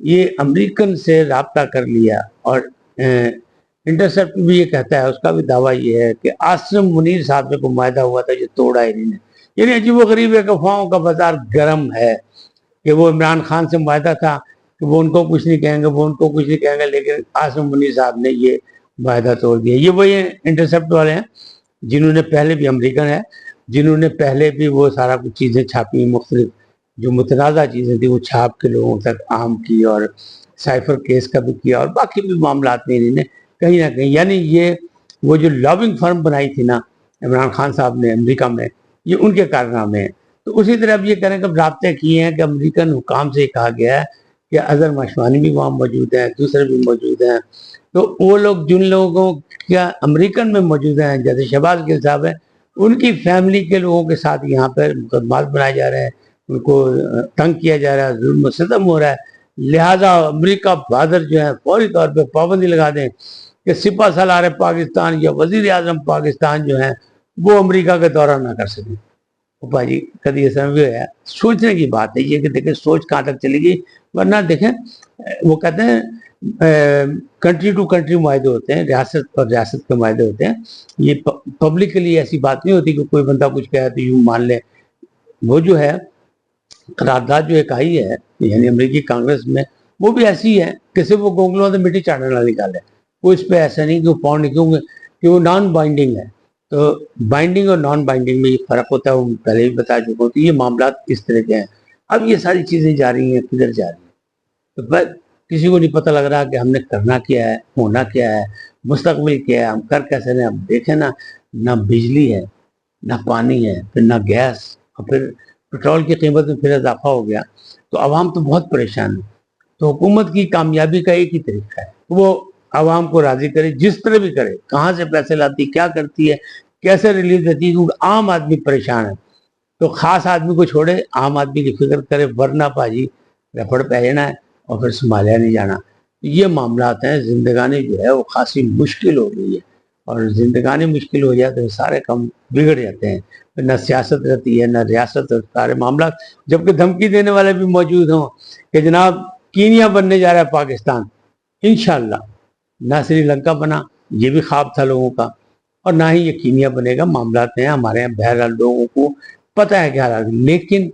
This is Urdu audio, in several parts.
یہ امریکن سے رابطہ کر لیا، اور انٹرسپٹ بھی یہ کہتا ہے، اس کا بھی دعویٰ یہ ہے کہ عاصم منیر صاحب سے کوئی معاہدہ ہوا تھا جو توڑا انہوں نے. یعنی عجیب و غریب ہے کہ افواہوں کا بازار گرم ہے کہ وہ عمران خان سے معاہدہ تھا کہ وہ ان کو کچھ نہیں کہیں گے، وہ ان کو کچھ نہیں کہیں گے، لیکن عاصم منیر صاحب نے یہ معاہدہ توڑ دیا. یہ وہی انٹرسپٹ والے ہیں جنہوں نے پہلے بھی، امریکن ہے، جنہوں نے پہلے بھی وہ سارا کچھ چیزیں چھاپی، مختلف جو متنازع چیزیں تھیں وہ چھاپ کے لوگوں تک عام کی، اور سائفر کیس کا بھی کیا، اور باقی بھی معاملات میں انہوں نے کہیں نہ کہیں، یعنی یہ وہ جو لابنگ فرم بنائی تھی نا عمران خان صاحب نے امریکہ میں، یہ ان کے کارنامے ہیں. تو اسی طرح اب یہ کریں کہ رابطے کیے ہیں کہ امریکن حکام سے کہا گیا ہے کہ اظہر مشوانی بھی وہاں موجود ہیں، دوسرے بھی موجود ہیں، تو وہ لوگ جن لوگوں کیا امریکن میں موجود ہیں جیسے شہباز گل صاحب ہیں، ان کی فیملی کے لوگوں کے ساتھ یہاں پر مقدمات بنائے جا رہے ہیں، ان کو تنگ کیا جا رہا ہے، ظلم و ستم ہو رہا ہے. لہٰذا امریکہ بہادر جو ہے فوری طور پہ پابندی لگا دیں کہ سپہ سالار پاکستان یا وزیر اعظم پاکستان جو ہیں وہ امریکہ کا دورہ نہ کر سکیں. جی کبھی ایسا بھی ہوا، سوچنے کی بات ہے یہ کہ دیکھیں سوچ کہاں تک چلے گی. ورنہ دیکھیں وہ کہتے ہیں کنٹری ٹو کنٹری معاہدے ہوتے ہیں، ریاست اور ریاست کے معاہدے ہوتے ہیں. یہ پبلکلی ایسی بات نہیں ہوتی کہ کوئی بندہ کچھ کہے تو یوں مان لے. وہ جو ہے قرارداد جو ایک آئی ہے یعنی امریکی کانگریس میں، وہ بھی ایسی ہے کہ صرف وہ گونگلوں سے مٹی چاٹنے والا نکالے. وہ اس پہ ایسا نہیں کہ وہ پاؤنڈ کیوں کہ وہ نان بائنڈنگ ہے. تو بائنڈنگ اور نان بائنڈنگ میں یہ فرق ہوتا ہے، وہ پہلے بھی بتا چکا ہوں. تو یہ معاملات اس طرح کے ہیں. اب یہ ساری چیزیں جا رہی ہیں، کدھر جا رہی ہیں، تو بس کسی کو نہیں پتہ لگ رہا کہ ہم نے کرنا کیا ہے، ہونا کیا ہے، مستقبل کیا ہے، ہم کر کیسے رہے ہیں. اب دیکھیں نا، نہ بجلی ہے، نہ پانی ہے، پھر نہ گیس، اور پھر پیٹرول کی قیمت میں پھر اضافہ ہو گیا. تو عوام تو بہت پریشان ہے. تو حکومت کی کامیابی کا ایک ہی طریقہ ہے، وہ عوام کو راضی کرے، جس طرح بھی کرے، کہاں سے پیسے لاتی، کیا کرتی ہے، کیسے ریلیف دیتی ہے، کیونکہ عام آدمی پریشان ہے. تو خاص آدمی کو چھوڑے، عام آدمی کی فکر کرے، ورنہ پاجی رپڑ پہ جانا ہے اور پھر سنبھالیا نہیں جانا. یہ معاملات ہیں. زندگانی جو ہے وہ خاصی مشکل ہو گئی ہے، اور زندگانی مشکل ہو جائے تو سارے کام بگڑ جاتے ہیں. نہ سیاست رہتی ہے، نہ ریاست، سارے معاملات. جبکہ دھمکی دینے والے بھی موجود ہوں کہ جناب کینیا بننے جا رہا ہے پاکستان، انشاءاللہ. نہ سری لنکا بنا، یہ بھی خواب تھا لوگوں کا، اور نہ ہی یہ کینیا بنے گا. معاملات ہیں ہمارے یہاں، بہرحال لوگوں کو پتہ ہے کیا حالات. لیکن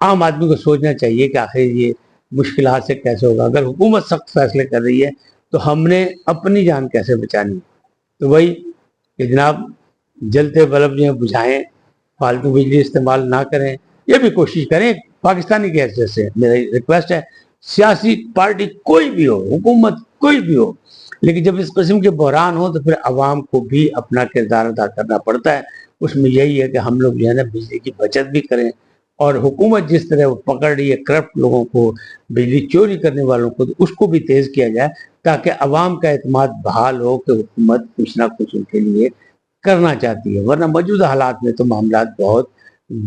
عام آدمی کو سوچنا چاہیے کہ آخر یہ مشکلات سے کیسے ہوگا. اگر حکومت سخت فیصلے کر رہی ہے تو ہم نے اپنی جان کیسے بچانی. تو وہی کہ جناب جلتے بلب جو ہیں بجھائیں، فالتو بجلی استعمال نہ کریں. یہ بھی کوشش کریں پاکستانی کے حیثیت سے میری ریکویسٹ ہے، سیاسی پارٹی کوئی بھی ہو، حکومت کوئی بھی ہو، لیکن جب اس قسم کے بحران ہو تو پھر عوام کو بھی اپنا کردار ادا کرنا پڑتا ہے. اس میں یہی ہے کہ ہم لوگ جو ہے نا بجلی کی بچت بھی کریں، اور حکومت جس طرح وہ پکڑ رہی ہے کرپٹ لوگوں کو، بجلی چوری کرنے والوں کو، تو اس کو بھی تیز کیا جائے تاکہ عوام کا اعتماد بحال ہو کہ حکومت کچھ نہ کچھ ان کے لیے کرنا چاہتی ہے. ورنہ موجودہ حالات میں تو معاملات بہت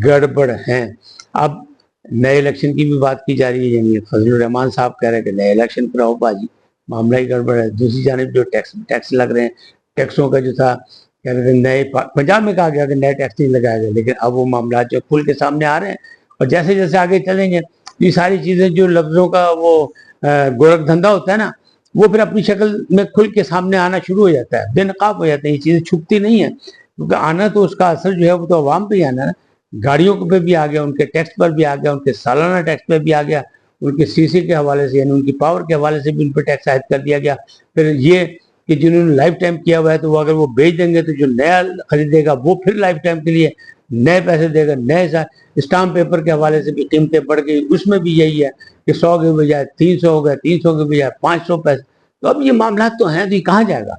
گڑبڑ ہیں. اب نئے الیکشن کی بھی بات کی جا رہی ہے، یعنی فضل الرحمان صاحب کہہ رہے ہیں کہ نئے الیکشن کراؤ باجی، معاملہ ہی گڑبڑ ہے. دوسری جانب جو ٹیکس لگ رہے ہیں، ٹیکسوں کا جو تھا کہہ رہے تھے نئے، پنجاب میں کہا گیا کہ نئے ٹیکس نہیں لگایا گیا، لیکن اب وہ معاملات جو کھل کے سامنے آ رہے ہیں. اور جیسے جیسے آگے چلیں گے یہ ساری چیزیں، جو لفظوں کا وہ گورکھ دھندا ہوتا ہے نا، وہ پھر اپنی شکل میں کھل کے سامنے آنا شروع ہو جاتا ہے، بے نقاب ہو جاتے ہیں. یہ چیزیں چھپتی نہیں ہیں، کیونکہ آنا تو اس کا اثر جو ہے وہ تو عوام پہ ہی آنا ہے. گاڑیوں پہ بھی آ گیا، ان کے ٹیکس پر بھی آ گیا، ان کے سالانہ ٹیکس پہ بھی آ گیا، ان کے سی سی کے حوالے سے یعنی ان کی پاور کے حوالے سے بھی ان پہ ٹیکس عائد کر دیا گیا. پھر یہ کہ جنہوں نے لائف ٹائم کیا ہوا ہے تو وہ اگر وہ بیچ دیں گے تو جو نیا خریدے گا وہ پھر لائف ٹائم کے لیے نئے پیسے دے گا. نئے اسٹامپ پیپر کے حوالے سے بھی قیمتیں بڑھ گئی. اس میں بھی یہی ہے کہ 100 کے بجائے 300 ہو گئے، 300 کے بجائے 500 پیسے. تو اب یہ معاملات تو ہیں، تو یہ کہاں جائے گا؟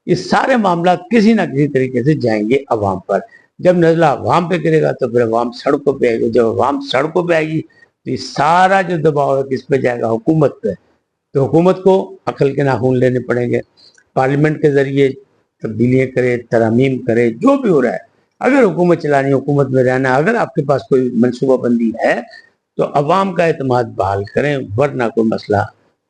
یہ سارے معاملات کسی نہ کسی طریقے سے جائیں گے عوام پر. جب نزلہ عوام پہ کرے گا تو پھر عوام سڑکوں پہ آئے گی. جب عوام سڑکوں پہ آئے گی تو یہ سارا جو دباؤ ہے کس پہ جائے گا؟ حکومت پہ. تو حکومت کو عقل کے ناخن لینے پڑیں گے، پارلیمنٹ کے ذریعے تبدیلیاں کرے، ترامیم کرے، جو بھی ہو رہا ہے. اگر حکومت چلانی، حکومت میں رہنا، اگر آپ کے پاس کوئی منصوبہ بندی ہے تو عوام کا اعتماد بحال کریں، ورنہ کوئی مسئلہ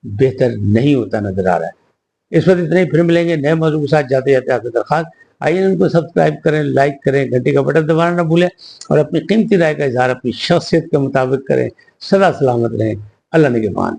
بہتر نہیں ہوتا نظر آ رہا ہے. اس وقت اتنے ہی، پھر ملیں گے نئے موضوع کے ساتھ. جاتے جاتے آپ سے درخواست، آئیے ان کو سبسکرائب کریں، لائک کریں، گھنٹی کا بٹن دبانا نہ بھولیں، اور اپنی قیمتی رائے کا اظہار اپنی شخصیت کے مطابق کریں. سدا سلامت رہیں. اللہ نگہبان.